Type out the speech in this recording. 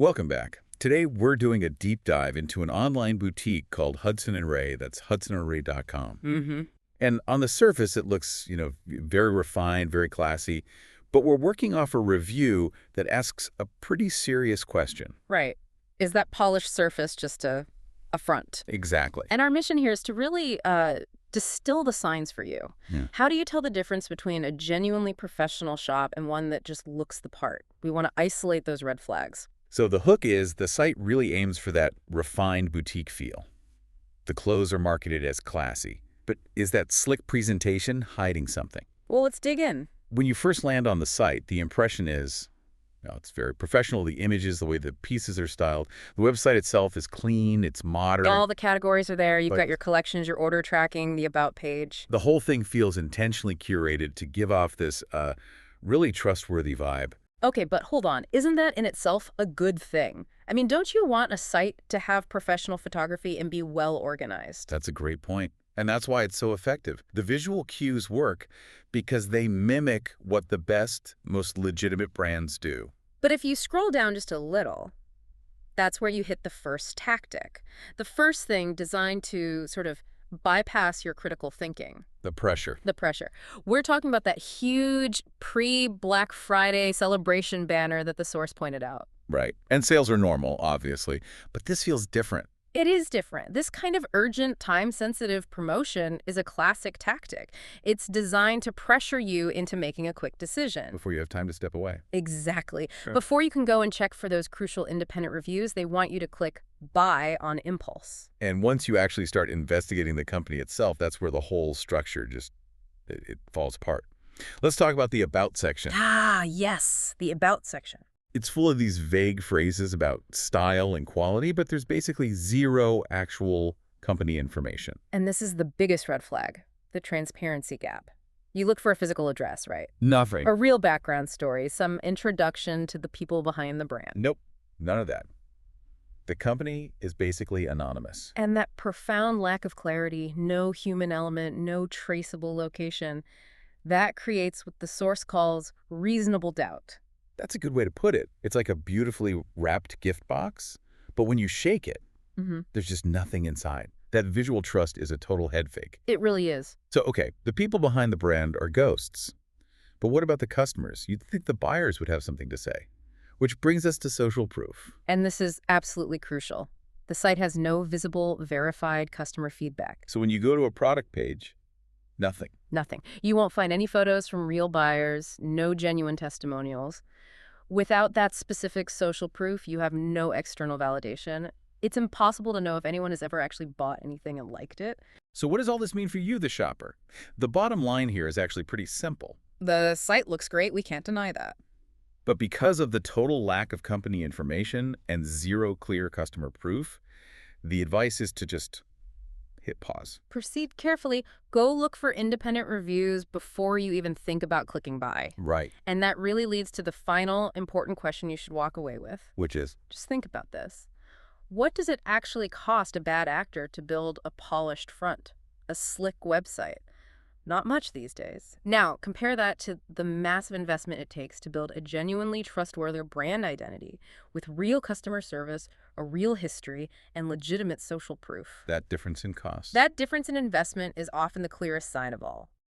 Welcome back. Today, we're doing a deep dive into an online boutique called Hudson and Rae. That's hudsonandray.com. Mm-hmm. And on the surface, it looks, very refined, very classy. But we're working off a review that asks a pretty serious question. Right. Is that polished surface just a front? Exactly. And our mission here is to really distill the signs for you. Yeah. How do you tell the difference between a genuinely professional shop and one that just looks the part? We want to isolate those red flags. So the hook is the site really aims for that refined boutique feel. The clothes are marketed as classy. But is that slick presentation hiding something? Well, let's dig in. When you first land on the site, the impression is, it's very professional. The images, the way the pieces are styled. The website itself is clean, it's modern. All the categories are there. You've But got your collections, your order tracking, the about page. the whole thing feels intentionally curated to give off this really trustworthy vibe. Okay, but hold on. Isn't that in itself a good thing? I mean, don't you want a site to have professional photography and be well organized? That's a great point. And that's why it's so effective. The visual cues work because they mimic what the best, most legitimate brands do. But if you scroll down just a little, that's where you hit the first tactic. The first thing designed to sort of bypass your critical thinking. The pressure. The pressure. We're talking about that huge pre-Black Friday celebration banner that the source pointed out. Right. And sales are normal, obviously. But this feels different. It is different. This kind of urgent, time-sensitive promotion is a classic tactic. It's designed to pressure you into making a quick decision. Before you have time to step away. Exactly. Sure. Before you can go and check for those crucial independent reviews, they want you to click buy on impulse. And once you actually start investigating the company itself, that's where the whole structure it falls apart. Let's talk about the About section. Ah, yes, the about section. It's full of these vague phrases about style and quality, but there's basically zero actual company information. And this is the biggest red flag, the transparency gap. You look for a physical address, right? Nothing. A real background story, some introduction to the people behind the brand. Nope, none of that. The company is basically anonymous. And that profound lack of clarity, no human element, no traceable location, that creates what the source calls reasonable doubt. That's a good way to put it. It's like a beautifully wrapped gift box, but when you shake it, there's just nothing inside. That visual trust is a total head fake. It really is. So, okay, the people behind the brand are ghosts. But what about the customers? You'd think the buyers would have something to say. Which brings us to social proof. And this is absolutely crucial. The site has no visible, verified customer feedback. So when you go to a product page, nothing. Nothing. You won't find any photos from real buyers, no genuine testimonials. Without that specific social proof, you have no external validation. It's impossible to know if anyone has ever actually bought anything and liked it. So what does all this mean for you, the shopper? The bottom line here is actually pretty simple. The site looks great, we can't deny that. But because of the total lack of company information and zero clear customer proof, the advice is to just hit pause. Proceed carefully. Go look for independent reviews before you even think about clicking buy. Right. And that really leads to the final important question you should walk away with. Which is? Just think about this. What does it actually cost a bad actor to build a polished front, a slick website? Not much these days. Now, compare that to the massive investment it takes to build a genuinely trustworthy brand identity with real customer service, a real history, and legitimate social proof. That difference in cost. That difference in investment is often the clearest sign of all.